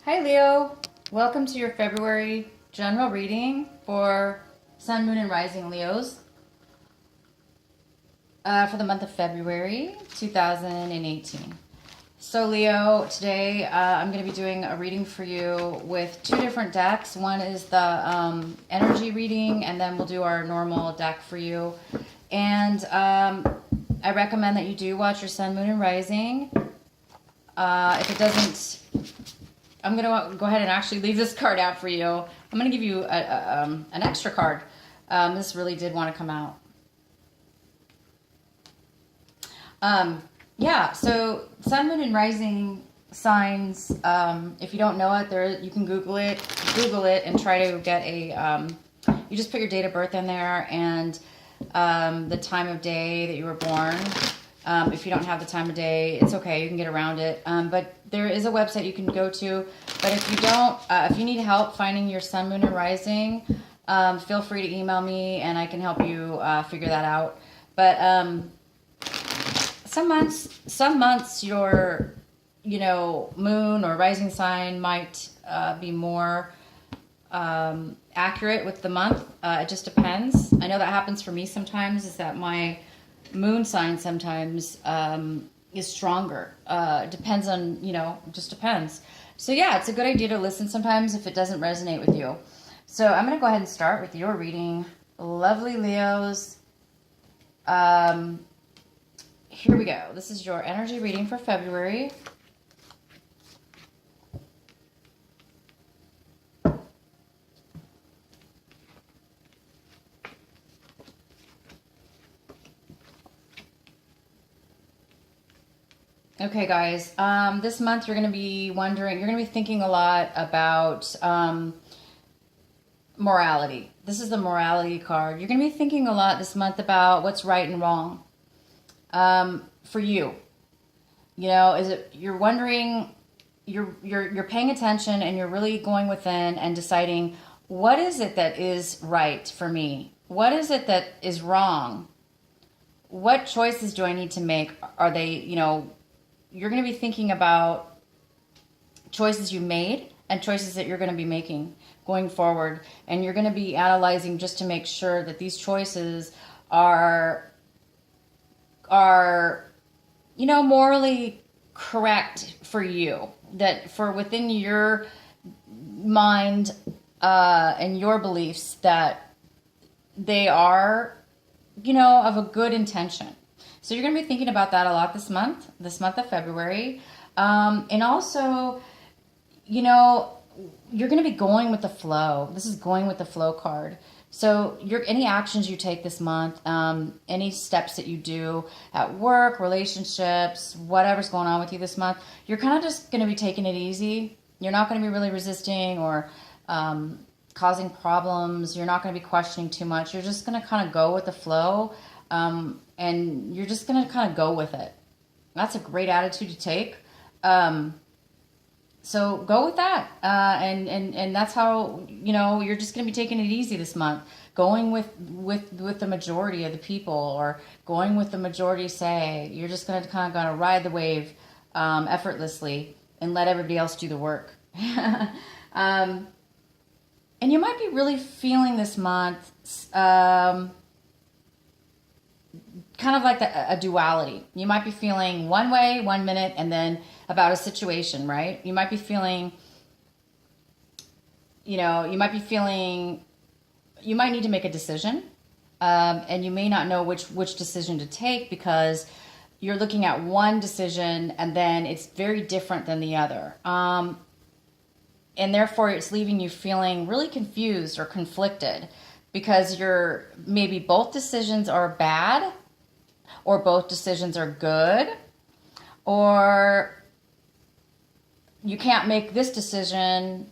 Hi Leo, welcome to your February general reading for Sun, Moon, and Rising Leos for the month of February 2018. So Leo, today I'm going to be doing a reading for you with two different decks. One is the energy reading, and then we'll do our normal deck for you. And I recommend that you do watch your Sun, Moon, and Rising. If it doesn't, I'm going to go ahead and actually leave this card out for you. I'm going to give you an extra card. This really did want to come out. Yeah, so Sun, Moon, and Rising signs, if you don't know it, you can Google it and try to get a, you just put your date of birth in there and the time of day that you were born. If you don't have the time of day, it's okay. You can get around it. But there is a website you can go to. But if you don't, if you need help finding your Sun, Moon, and Rising, feel free to email me and I can help you figure that out. But some months your, moon or rising sign might be more accurate with the month. It just depends. I know that happens for me sometimes, is that my moon sign sometimes is stronger. Depends on, just depends. So yeah, it's a good idea to listen sometimes if it doesn't resonate with you. So I'm going to go ahead and start with your reading. Lovely Leos. Here we go. This is your energy reading for February. Okay, guys, this month you're going to be wondering, you're going to be thinking a lot about morality. This is the morality card. You're going to be thinking a lot this month about what's right and wrong for you. Is it, you're wondering, you're paying attention and you're really going within and deciding, what is it that is right for me? What is it that is wrong? What choices do I need to make? Are they, you're going to be thinking about choices you made and choices that you're going to be making going forward. And you're going to be analyzing just to make sure that these choices are morally correct for you. That for within your mind and your beliefs that they are, of a good intention. So you're going to be thinking about that a lot this month of February. And also, you're going to be going with the flow. This is going with the flow card. So any actions you take this month, any steps that you do at work, relationships, whatever's going on with you this month, you're kind of just going to be taking it easy. You're not going to be really resisting or causing problems. You're not going to be questioning too much. You're just going to kind of go with the flow. And you're just going to kind of go with it. That's a great attitude to take. So go with that. And that's how, you're just going to be taking it easy this month. Going with the majority of the people, or going with the majority say. You're just going to kind of ride the wave effortlessly and let everybody else do the work. And you might be really feeling this month kind of like a duality. You might be feeling one way 1 minute and then about a situation, right? You might be feeling, you might need to make a decision, and you may not know which decision to take because you're looking at one decision and then it's very different than the other. And therefore it's leaving you feeling really confused or conflicted because maybe both decisions are bad, or both decisions are good, or you can't make this decision.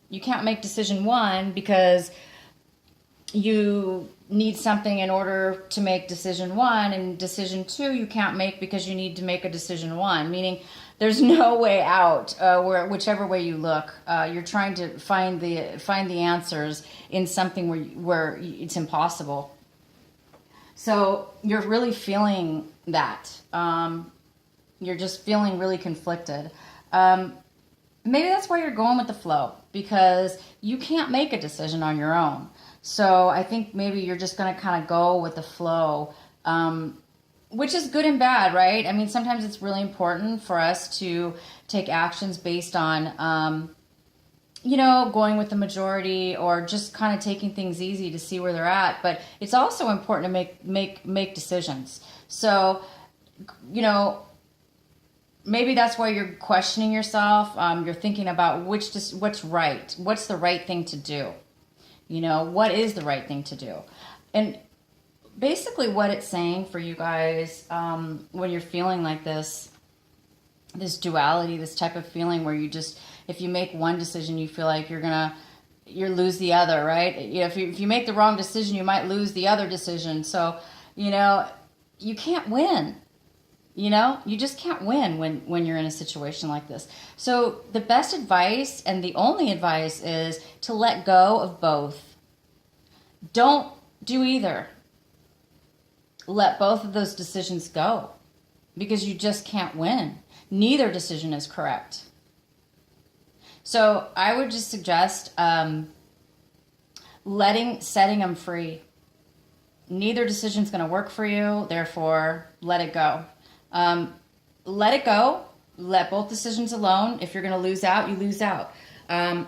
You can't make decision one because you need something in order to make decision one, and decision two you can't make because you need to make a decision one, meaning there's no way out whichever way you look. You're trying to find the answers in something where it's impossible. So you're really feeling that. You're just feeling really conflicted. maybe that's why you're going with the flow, because you can't make a decision on your own. So I think maybe you're just going to kind of go with the flow, which is good and bad, right? I mean, sometimes it's really important for us to take actions based on, going with the majority, or just kind of taking things easy to see where they're at. But it's also important to make decisions. So, maybe that's why you're questioning yourself. You're thinking about what's right. What's the right thing to do? What is the right thing to do? And basically what it's saying for you guys, when you're feeling like this duality, this type of feeling where if you make one decision, you feel like you lose the other, right? If you make the wrong decision, you might lose the other decision. So, you can't win. You just can't win when you're in a situation like this. So the best advice, and the only advice, is to let go of both. Don't do either. Let both of those decisions go, because you just can't win. Neither decision is correct. So I would just suggest setting them free. Neither decision is going to work for you, therefore let it go. Let it go. Let both decisions alone. If you're going to lose out, you lose out.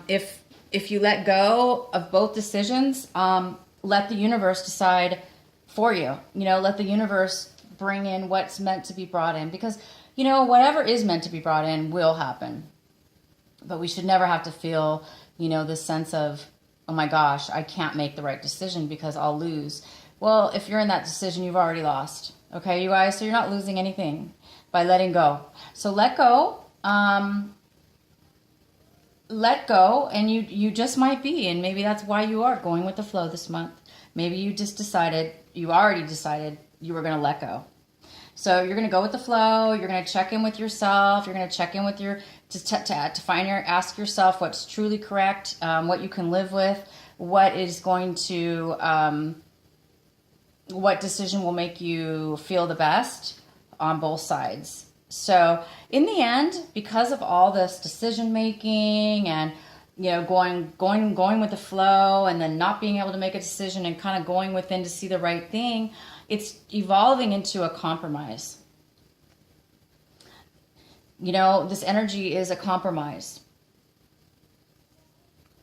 If you let go of both decisions, let the universe decide for you. Let the universe bring in what's meant to be brought in, because whatever is meant to be brought in will happen. But we should never have to feel this sense of, oh my gosh, I can't make the right decision because I'll lose. Well, if you're in that decision, you've already lost. Okay, you guys? So you're not losing anything by letting go. So let go. Let go, and you just might be, and maybe that's why you are going with the flow this month. Maybe you already decided you were going to let go. So you're going to go with the flow. You're going to check in with yourself. You're going to check in with ask yourself what's truly correct, what you can live with, what decision will make you feel the best on both sides. So in the end, because of all this decision making and going with the flow, and then not being able to make a decision and kind of going within to see the right thing, it's evolving into a compromise. This energy is a compromise.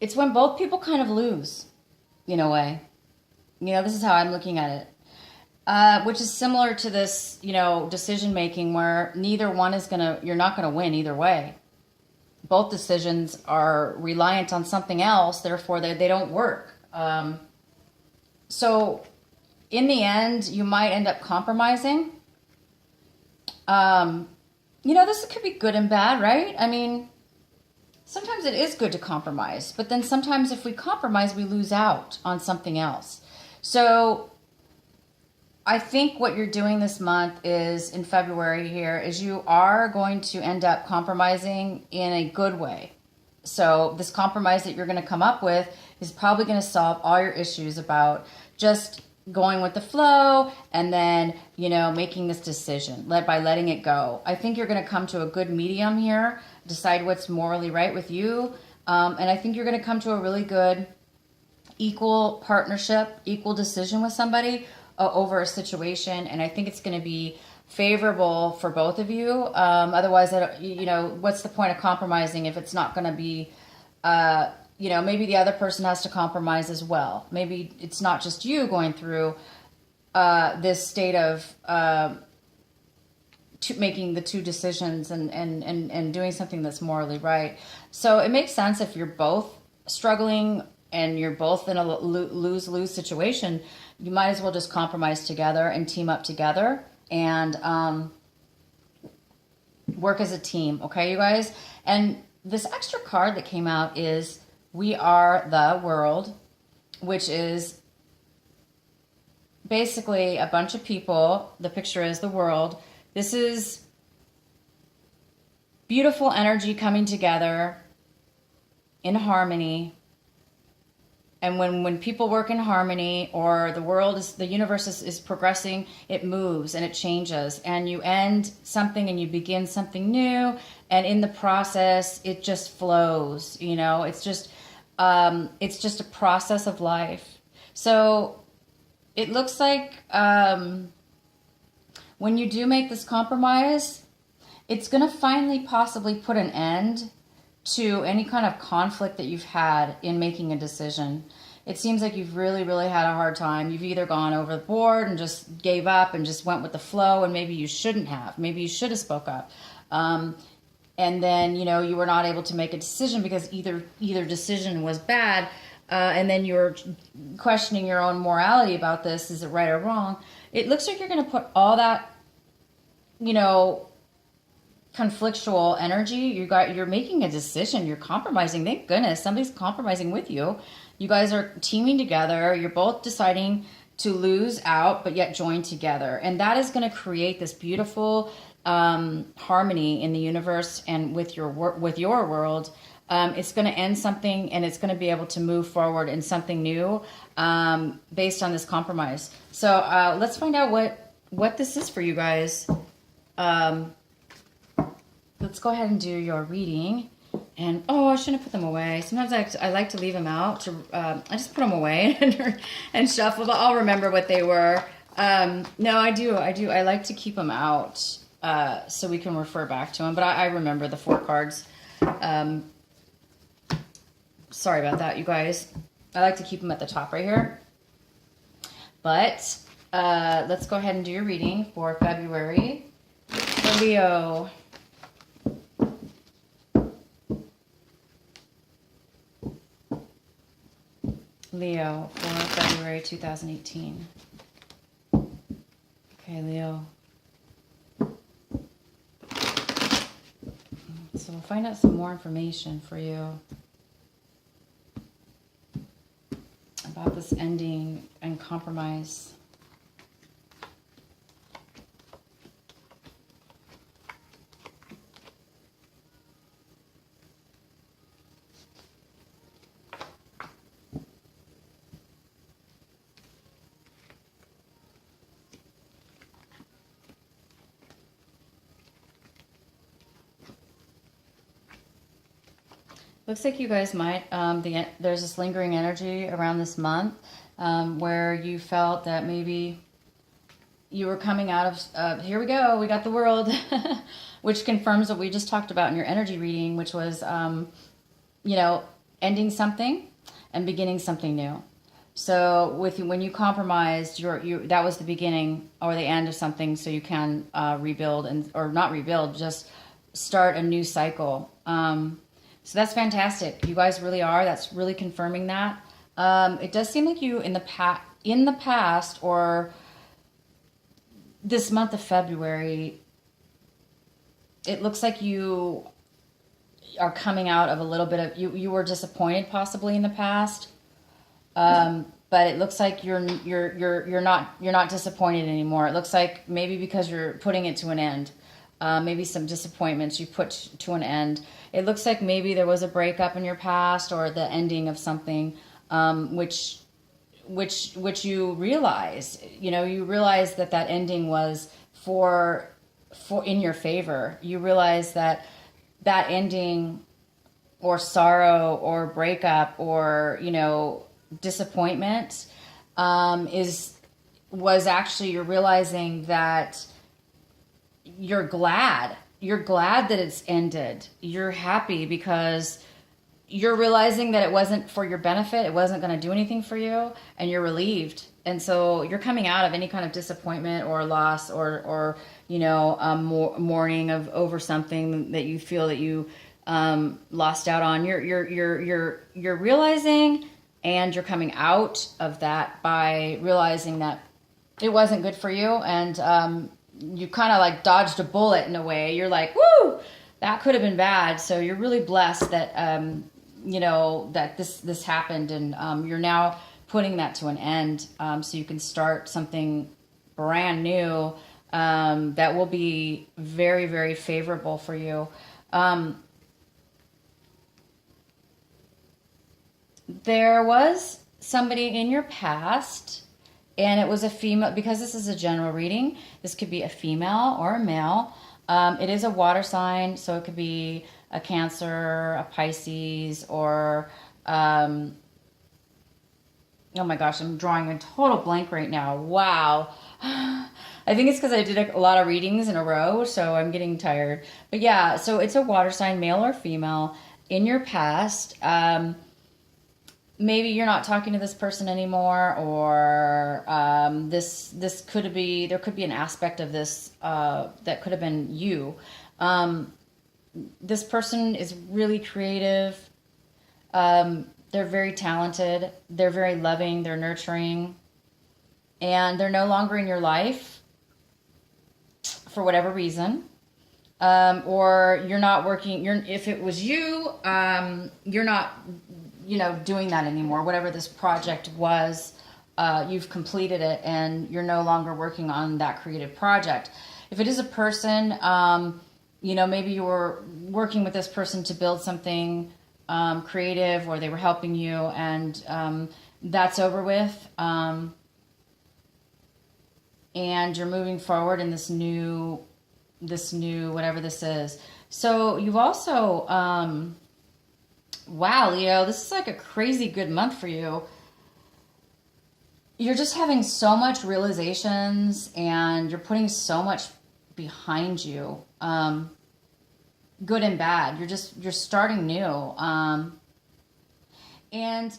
It's when both people kind of lose, in a way. This is how I'm looking at it. Which is similar to this, decision making, where neither one you're not going to win either way. Both decisions are reliant on something else, therefore they don't work. So in the end, you might end up compromising. This could be good and bad, right? I mean, sometimes it is good to compromise, but then sometimes if we compromise, we lose out on something else. So I think what you're doing this month is, in February here, is you are going to end up compromising in a good way. So this compromise that you're going to come up with is probably going to solve all your issues about just going with the flow, and then, making this decision by letting it go. I think you're going to come to a good medium here, decide what's morally right with you. And I think you're going to come to a really good equal partnership, equal decision with somebody over a situation. And I think it's going to be favorable for both of you. Otherwise, what's the point of compromising if it's not going to be, maybe the other person has to compromise as well. Maybe it's not just you going through this state of making the two decisions and doing something that's morally right. So it makes sense if you're both struggling and you're both in a lose-lose situation, you might as well just compromise together and team up together and work as a team. Okay, you guys? And this extra card that came out is We Are the World, which is basically a bunch of people. The picture is the world. This is beautiful energy coming together in harmony. And when people work in harmony, or the universe is progressing, it moves and it changes, and you end something and you begin something new, And in the process, it just flows, you know, it's just a process of life. So it looks like when you do make this compromise, it's going to finally possibly put an end to any kind of conflict that you've had in making a decision. It seems like you've really, really had a hard time. You've either gone overboard and just gave up and just went with the flow, and maybe you shouldn't have. Maybe you should have spoke up. And then, you know, you were not able to make a decision because either decision was bad, and then you're questioning your own morality about this. Is it right or wrong? It looks like you're going to put all that, you know, conflictual energy. You're making a decision. You're compromising. Thank goodness somebody's compromising with you. You guys are teaming together. You're both deciding to lose out, but yet join together. And that is going to create this beautiful harmony in the universe and with your world. It's going to end something, and it's going to be able to move forward in something new based on this compromise. So let's find out what this is for you guys. Let's go ahead and do your reading. And I shouldn't have put them away. Sometimes I like to leave them out. I just put them away and shuffle. But I'll remember what they were. No, I do. I like to keep them out so we can refer back to them. But I remember the 4 cards. Sorry about that, you guys. I like to keep them at the top right here. But let's go ahead and do your reading for February for Leo. Leo for February 2018. Okay, Leo. So we'll find out some more information for you about this ending and compromise. Looks like you guys might, there's this lingering energy around this month where you felt that maybe you were coming out of, here we go, we got the world, which confirms what we just talked about in your energy reading, which was, you know, ending something and beginning something new. So when you compromised, that was the beginning or the end of something, so you can rebuild or not rebuild, just start a new cycle. So that's fantastic. You guys really are. That's really confirming that. It does seem like you in the past or this month of February, it looks like you are coming out of a little bit of you were disappointed possibly in the past. But it looks like you're not disappointed anymore. It looks like maybe because you're putting it to an end. Maybe some disappointments you put to an end. It looks like maybe there was a breakup in your past or the ending of something, which you realize, you know, you realize that ending was for in your favor. You realize that ending or sorrow or breakup or, you know, disappointment was actually you're realizing that you're glad that it's ended. You're happy because you're realizing that it wasn't for your benefit. It wasn't going to do anything for you, and you're relieved. And so you're coming out of any kind of disappointment or loss or you know, mourning over something that you feel that you lost out on. You're realizing, and you're coming out of that by realizing that it wasn't good for you, and you kind of like dodged a bullet in a way. You're like, woo, that could have been bad. So you're really blessed that, you know, that this happened, and you're now putting that to an end, so you can start something brand new that will be very, very favorable for you. There was somebody in your past, and it was a female, because this is a general reading. This could be a female or a male. It is a water sign, so it could be a Cancer, a Pisces, or oh my gosh, I'm drawing a total blank right now. Wow. I think it's because I did a lot of readings in a row, so I'm getting tired. But yeah, so it's a water sign, male or female, in your past. Maybe you're not talking to this person anymore, or this could be, there could be an aspect of this that could have been you. This person is really creative. They're very talented. They're very loving. They're nurturing. And they're no longer in your life for whatever reason. Or you're not working. If it was you, you're not, doing that anymore. Whatever this project was, you've completed it and you're no longer working on that creative project. If it is a person, maybe you were working with this person to build something creative, or they were helping you, and that's over with. And you're moving forward in this new whatever this is. So you've also, wow, Leo, this is like a crazy good month for you. You're just having so much realizations, and you're putting so much behind you. Good and bad. You're starting new. And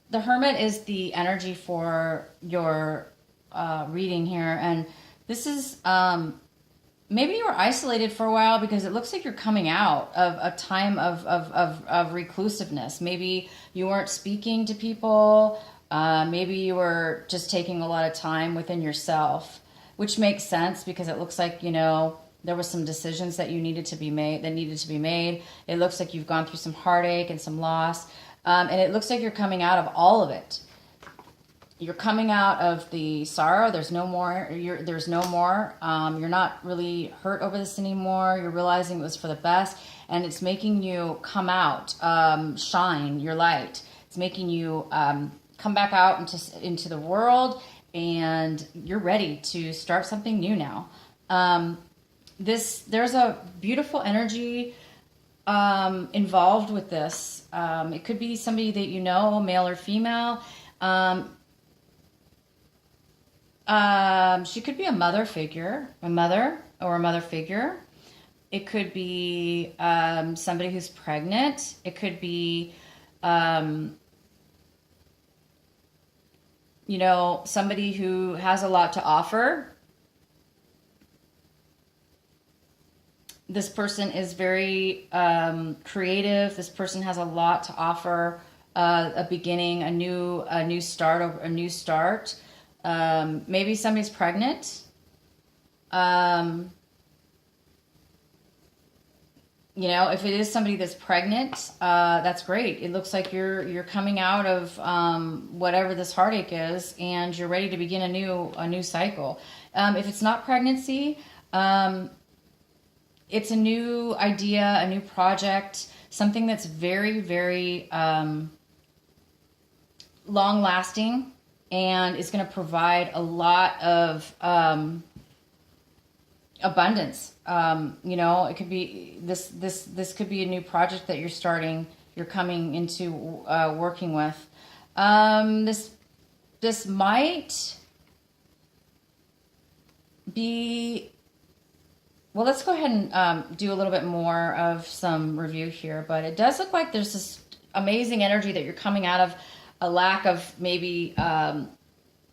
the Hermit is the energy for your reading here. And this is, maybe you were isolated for a while, because it looks like you're coming out of a time of reclusiveness. Maybe you weren't speaking to people. Maybe you were just taking a lot of time within yourself, which makes sense, because it looks like, there were some decisions that needed to be made. It looks like you've gone through some heartache and some loss. And it looks like you're coming out of all of it. You're coming out of the sorrow. There's no more. There's no more. You're not really hurt over this anymore. You're realizing it was for the best, and it's making you come out, shine your light. It's making you come back out into the world, and you're ready to start something new now. There's a beautiful energy involved with this. It could be somebody that male or female. She could be a mother figure, a mother figure. It could be somebody who's pregnant. It could be, somebody who has a lot to offer. This person is very creative. This person has a lot to offer. A beginning, a new start. Maybe somebody's pregnant. If it is somebody that's pregnant, that's great. It looks like you're coming out of whatever this heartache is, and you're ready to begin a new cycle. If it's not pregnancy, it's a new idea, a new project, something that's very, very long-lasting, and is going to provide a lot of abundance. It could be this could be a new project that you're starting. You're coming into working with. This might be. Well, let's go ahead and do a little bit more of some review here. But it does look like there's this amazing energy that you're coming out of a lack of maybe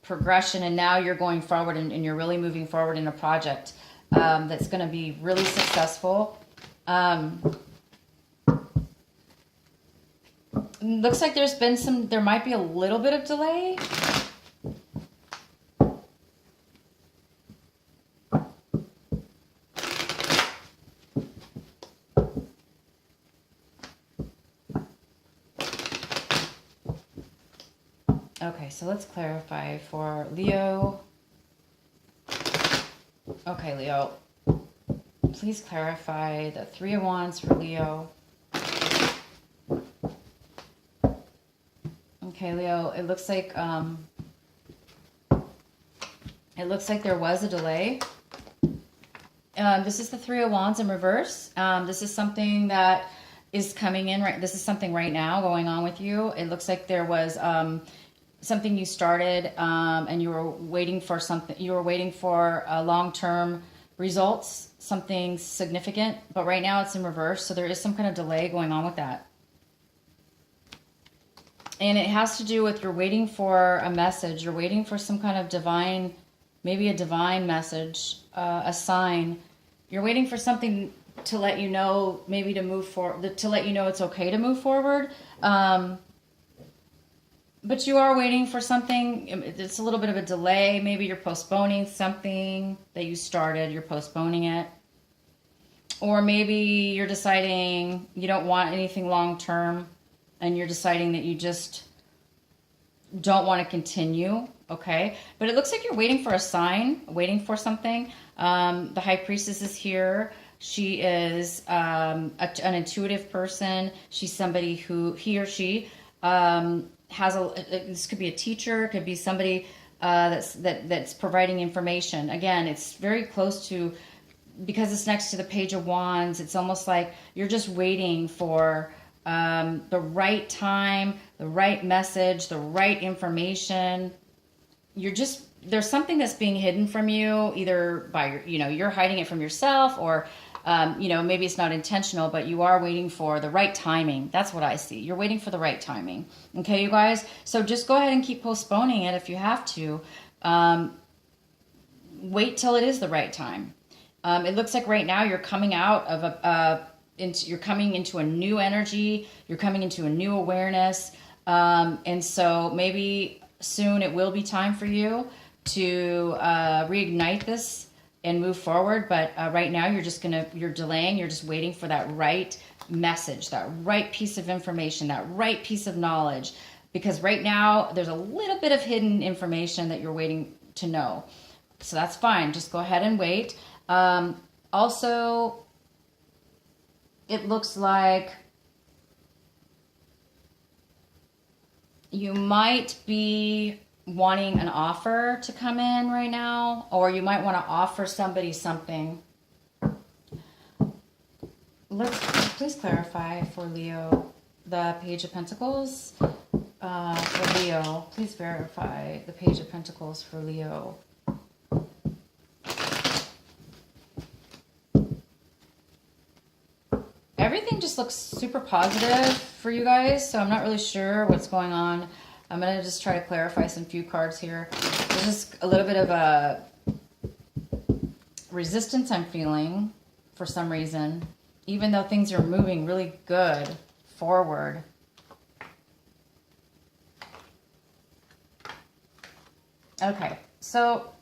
progression, and now you're going forward and you're really moving forward in a project that's going to be really successful. Looks like there might be a little bit of delay. Okay, so let's clarify for Leo. Okay, Leo, please clarify the Three of Wands for Leo. Okay, Leo, it looks like there was a delay. This is the Three of Wands in reverse. This is something that is coming in right. This is something right now going on with you. It looks like there was something you started and you were waiting for something. You were waiting for long-term results, something significant, but right now it's in reverse. So there is some kind of delay going on with that. And it has to do with you're waiting for a message. You're waiting for some kind of divine, maybe a divine message, a sign. You're waiting for something to let you know, maybe to move forward, to let you know it's okay to move forward. But you are waiting for something. It's a little bit of a delay. Maybe you're postponing something that you started. You're postponing it. Or maybe you're deciding you don't want anything long term. And you're deciding that you just don't want to continue, okay? But it looks like you're waiting for a sign, waiting for something. The High Priestess is here. She is an intuitive person. She's somebody who, he or she, has this could be a teacher, it could be somebody that's providing information. Again, it's very close to, because it's next to the Page of Wands, it's almost like you're just waiting for the right time, the right message, the right information. There's something that's being hidden from you, either by you're hiding it from yourself, or maybe it's not intentional, but you are waiting for the right timing. That's what I see. You're waiting for the right timing. Okay, you guys. So just go ahead and keep postponing it if you have to. Wait till it is the right time. It looks like right now you're coming out of you're coming into a new energy, you're coming into a new awareness, and so maybe soon it will be time for you to reignite this and move forward, but right now you're delaying, you're just waiting for that right message, that right piece of information, that right piece of knowledge, because right now there's a little bit of hidden information that you're waiting to know. So that's fine, just go ahead and wait. Also, it looks like you might be wanting an offer to come in right now, or you might want to offer somebody something. Please clarify for Leo, the Page of Pentacles. For Leo, please verify the Page of Pentacles for Leo. Everything just looks super positive for you guys, so I'm not really sure what's going on. I'm going to just try to clarify some few cards here. There's just a little bit of a resistance I'm feeling for some reason, even though things are moving really good forward. Okay, so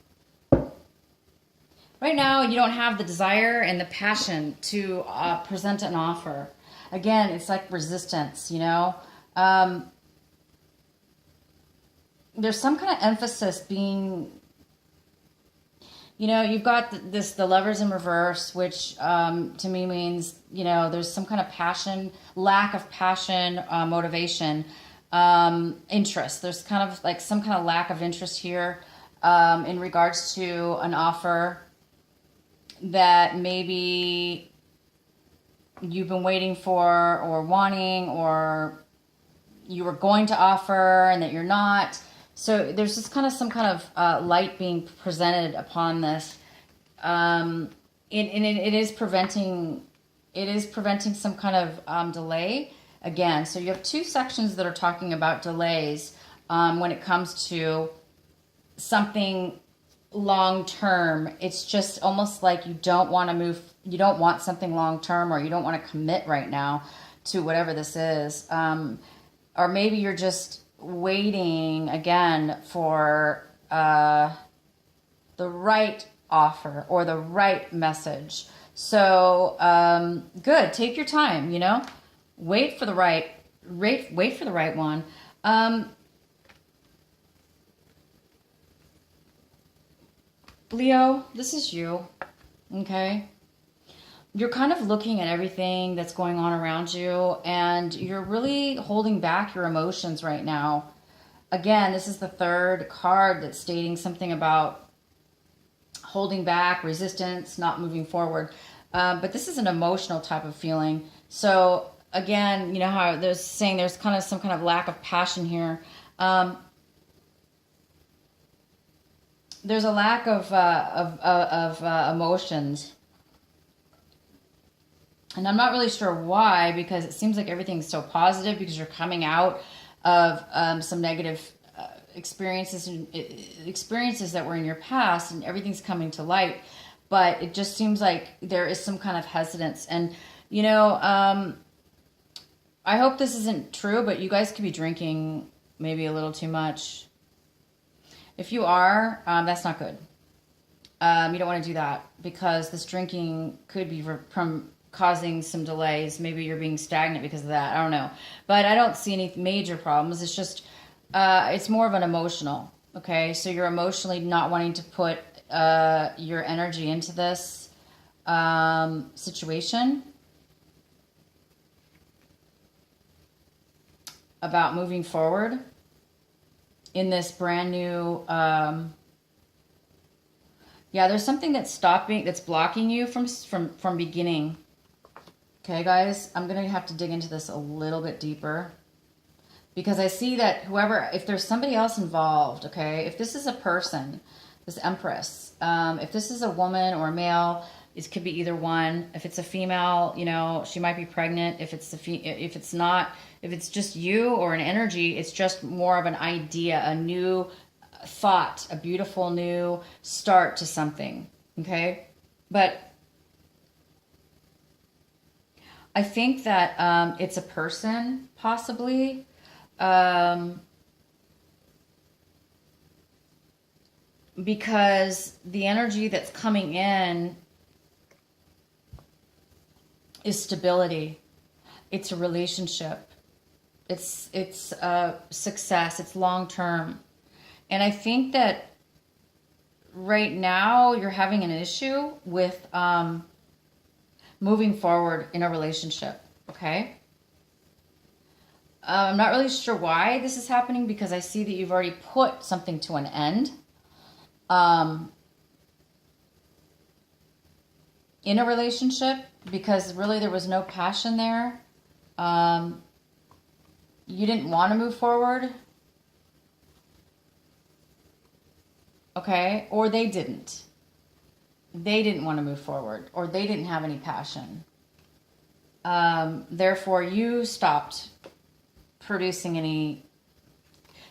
right now, you don't have the desire and the passion to present an offer. Again, it's like resistance, there's some kind of emphasis being, you've got the Lovers in reverse, which to me means, there's some kind of passion, lack of passion, motivation, interest. There's kind of like some kind of lack of interest here in regards to an offer that maybe you've been waiting for or wanting, or you were going to offer and that you're not. So there's just kind of some kind of light being presented upon this. And it is preventing some kind of delay again. So you have two sections that are talking about delays when it comes to something long term. It's just almost like you don't want to move, you don't want something long term, or you don't want to commit right now to whatever this is. Or maybe you're just waiting again for the right offer or the right message. So good, take your time, wait for the right one. Leo, this is you, okay? You're kind of looking at everything that's going on around you, and you're really holding back your emotions right now. Again, this is the third card that's stating something about holding back, resistance, not moving forward. But this is an emotional type of feeling. So again, you know how there's saying there's kind of some kind of lack of passion here. There's a lack of emotions. And I'm not really sure why, because it seems like everything's so positive because you're coming out of some negative experiences that were in your past, and everything's coming to light. But it just seems like there is some kind of hesitance. And, you know, I hope this isn't true, but you guys could be drinking maybe a little too much. If you are, that's not good. You don't want to do that, because this drinking could be from causing some delays. Maybe you're being stagnant because of that. I don't know. But I don't see any major problems. It's just, it's more of an emotional, okay? So you're emotionally not wanting to put your energy into this situation about moving forward in this brand new, yeah, there's something that's blocking you from beginning. Okay, guys, I'm going to have to dig into this a little bit deeper, because I see that if there's somebody else involved, okay, if this is a person, this Empress, if this is a woman or a male, it could be either one. If it's a female, you know, she might be pregnant. If it's if it's just you or an energy, it's just more of an idea, a new thought, a beautiful new start to something, okay? But I think that it's a person, possibly. Because the energy that's coming in is stability. It's a relationship. It's success. It's long term. And I think that right now you're having an issue with moving forward in a relationship, okay? I'm not really sure why this is happening, because I see that you've already put something to an end in a relationship, because really there was no passion there. You didn't want to move forward. Okay? Or they didn't. They didn't want to move forward, or they didn't have any passion. Therefore, you stopped producing any.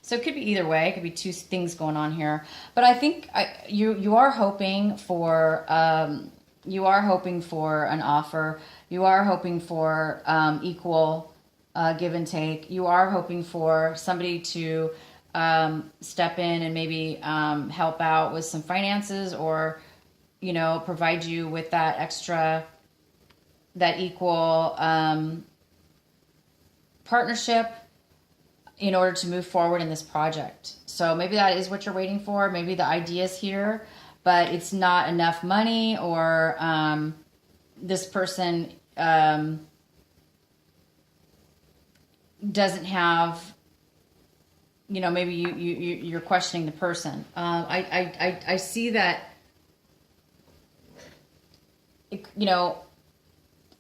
So it could be either way. It could be two things going on here. But I think you are hoping for an offer. You are hoping for equal give and take. You are hoping for somebody to step in and maybe help out with some finances, or, you know, provide you with that extra, that equal partnership in order to move forward in this project. So maybe that is what you're waiting for. Maybe the idea is here, but it's not enough money, or this person doesn't have, you know, maybe you're questioning the person. I see that, you know,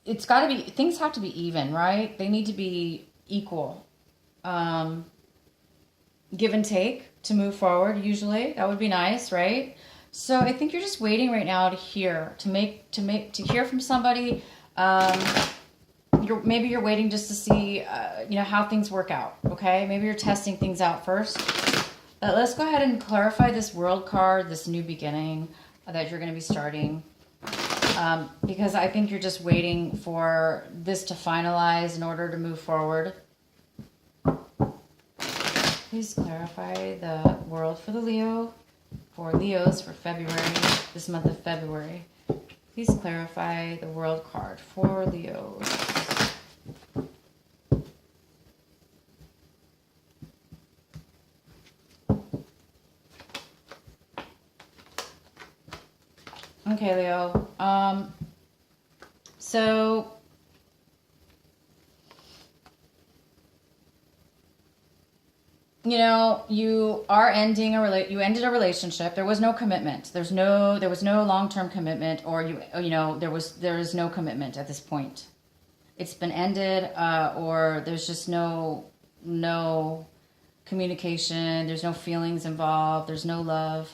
it's got to be, things have to be even, right? They need to be equal. Give and take to move forward. Usually that would be nice, right? So I think you're just waiting right now to hear, to hear from somebody. Maybe you're waiting just to see, you know, how things work out. Okay. Maybe you're testing things out first. Let's go ahead and clarify this World card, this new beginning that you're going to be starting. Because I think you're just waiting for this to finalize in order to move forward. Please clarify the world for the Leo, for Leos for February, this month of February. Please clarify the world card for Leos. Okay, Leo. So you are ending you ended a relationship. There was no commitment. There was no long-term commitment, or there is no commitment at this point. It's been ended, or there's just no communication. There's no feelings involved. There's no love.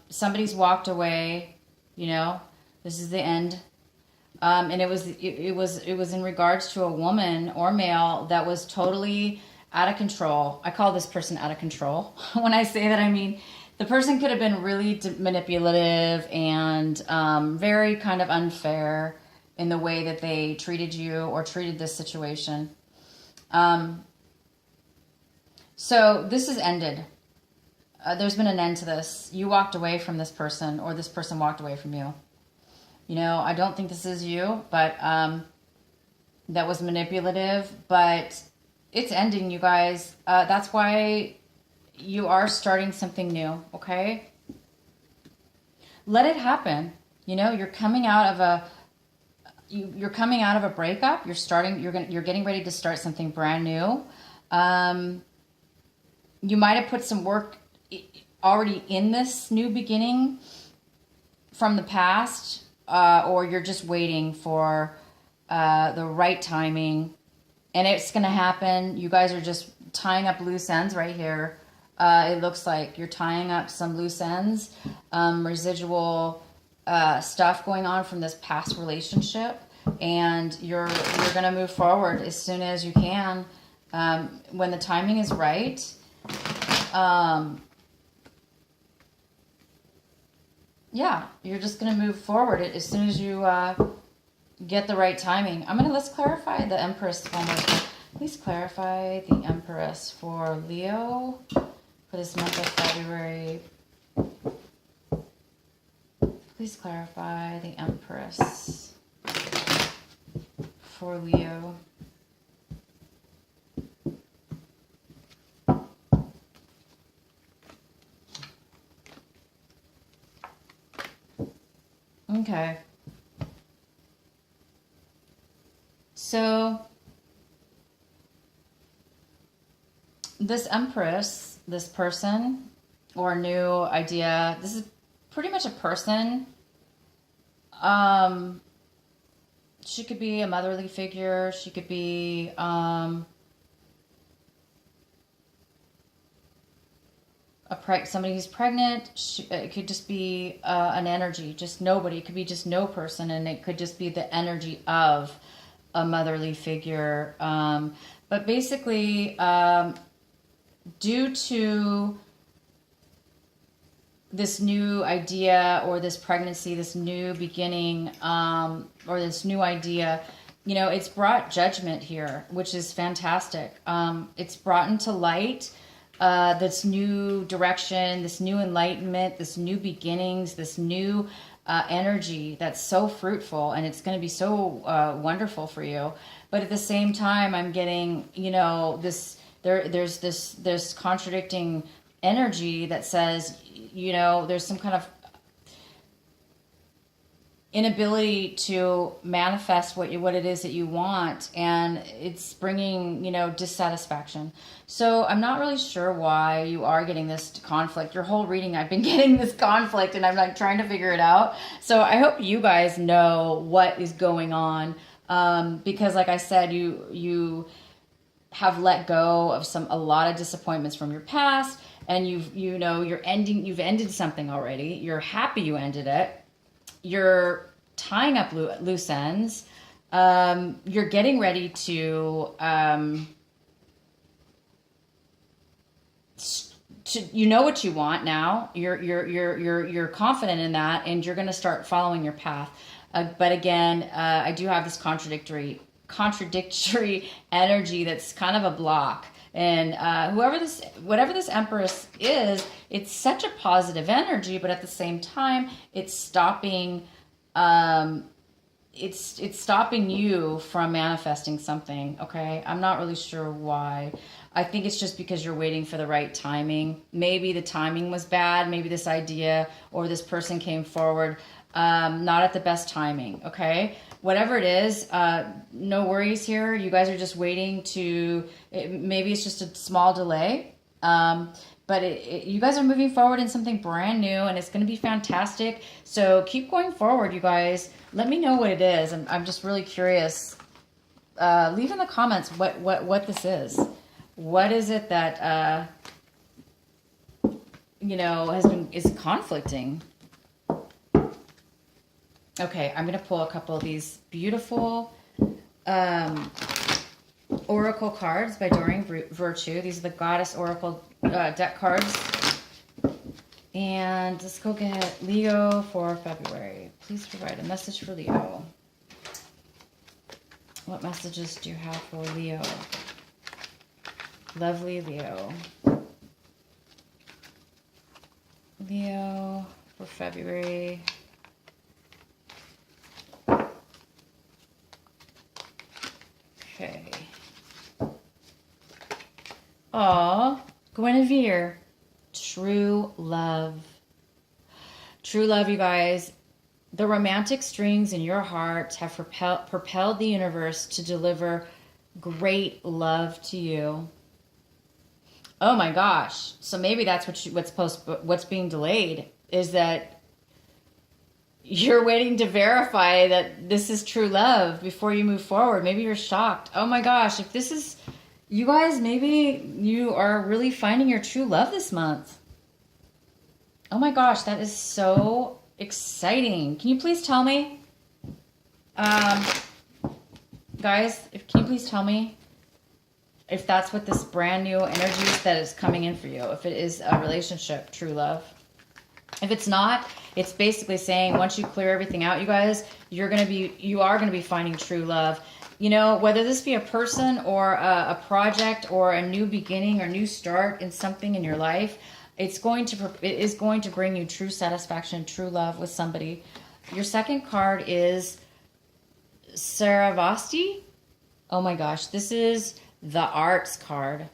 Somebody's walked away. This is the end. And it was in regards to a woman or male that was totally out of control. I call this person out of control. When I say that, I mean the person could have been really manipulative and very kind of unfair in the way that they treated you or treated this situation. So this is ended. There's been an end to this. You walked away from this person, or this person walked away from you. I don't think this is you, but that was manipulative, but it's ending, you guys. That's why you are starting something new, okay? Let it happen. You're coming out of you're coming out of a breakup. You're getting ready to start something brand new. You might have put some work already in this new beginning from the past, or you're just waiting for the right timing, and it's going to happen. You guys are just tying up loose ends right here. It looks like you're tying up some loose ends, residual stuff going on from this past relationship, and you're going to move forward as soon as you can, when the timing is right. Yeah, you're just going to move forward as soon as you get the right timing. Let's clarify the Empress one more time. Please clarify the Empress for Leo for this month of February. Please clarify the Empress for Leo. Okay. So this Empress, this person or new idea, this is pretty much a person. She could be a motherly figure. She could be somebody who's pregnant. It could just be an energy, just nobody. It could be just no person, and it could just be the energy of a motherly figure. But basically, due to this new idea or this pregnancy, this new beginning, or this new idea, it's brought judgment here, which is fantastic. It's brought into light this new direction, this new enlightenment, this new beginnings, this new energy that's so fruitful, and it's going to be so wonderful for you. But at the same time, I'm getting, there's this contradicting energy that says, there's some kind of inability to manifest what it is that you want, and it's bringing dissatisfaction. So I'm not really sure why you are getting this conflict. Your whole reading I've been getting this conflict, and I'm like trying to figure it out. So I hope you guys know what is going on, because like I said, you have let go of a lot of disappointments from your past, and you've ended something already. You're happy you ended it. You're tying up loose ends. You're getting ready to you know what you want now. You're confident in that, and you're going to start following your path. But again, I do have this contradictory energy that's kind of a block. And whatever this Empress is, it's such a positive energy, but at the same time, it's stopping. It's stopping you from manifesting something. Okay, I'm not really sure why. I think it's just because you're waiting for the right timing. Maybe the timing was bad. Maybe this idea or this person came forward not at the best timing. Okay. whatever it is, no worries here. You guys are just waiting to, maybe it's just a small delay. But you guys are moving forward in something brand new, and it's going to be fantastic. So keep going forward, you guys. Let me know what it is. I'm just really curious. Leave in the comments what this is. What is it that you know is conflicting? Okay, I'm going to pull a couple of these beautiful Oracle cards by Doreen Virtue. These are the Goddess Oracle deck cards. And let's go get Leo for February. Please provide a message for Leo. What messages do you have for Leo? Lovely Leo. Leo for February. Okay. Aw, Guinevere. True love. True love, you guys. The romantic strings in your heart have propelled the universe to deliver great love to you. Oh my gosh. So maybe that's what's being delayed is that you're waiting to verify that this is true love before you move forward. Maybe you're shocked. Oh my gosh, if this is, you guys, maybe you are really finding your true love this month. Oh my gosh, that is so exciting. Can you please tell me? Guys, can you please tell me if that's what this brand new energy is that is coming in for you? If it is a relationship, true love. If it's not, it's basically saying once you clear everything out, you guys, you are going to be finding true love. You know, whether this be a person or a project or a new beginning or new start in something in your life, it is going to bring you true satisfaction, true love with somebody. Your second card is Saravasti. Oh my gosh, this is the arts card.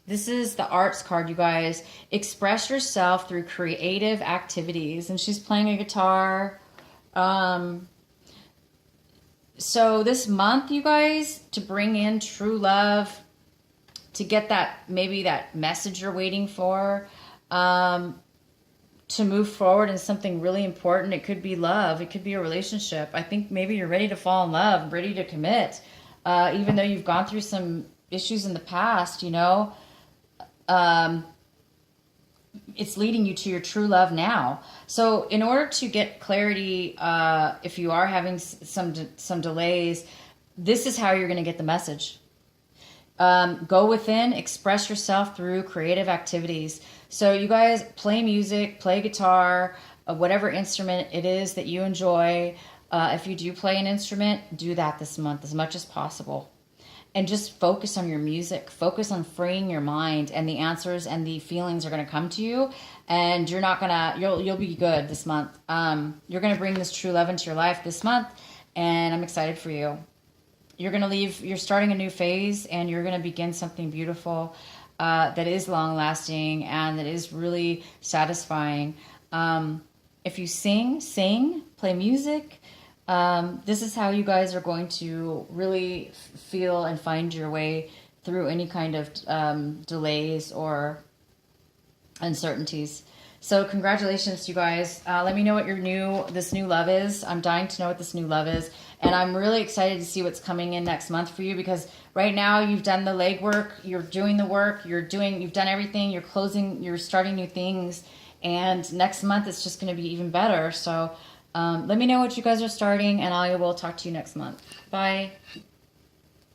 This is the arts card, you guys. Express yourself through creative activities. And she's playing a guitar. So this month, you guys, to bring in true love, to get that, maybe that message you're waiting for, to move forward in something really important. It could be love. It could be a relationship. I think maybe you're ready to fall in love, ready to commit. Even though you've gone through some issues in the past, you know, it's leading you to your true love now. So in order to get clarity, if you are having some delays, this is how you're going to get the message. Go within, express yourself through creative activities. So you guys play music, play guitar, whatever instrument it is that you enjoy. If you do play an instrument, do that this month as much as possible. And just focus on your music, focus on freeing your mind, and the answers and the feelings are going to come to you, and you'll be good this month. You're going to bring this true love into your life this month, and I'm excited for you. You're starting a new phase, and you're going to begin something beautiful that is long lasting and that is really satisfying. If you sing, play music, this is how you guys are going to really feel and find your way through any kind of delays or uncertainties. So congratulations, you guys. Let me know what this new love is. I'm dying to know what this new love is. And I'm really excited to see what's coming in next month for you, because right now you've done the legwork, you're doing the work, you've done everything, you're starting new things. And next month it's just going to be even better. So let me know what you guys are starting, and I will talk to you next month. Bye.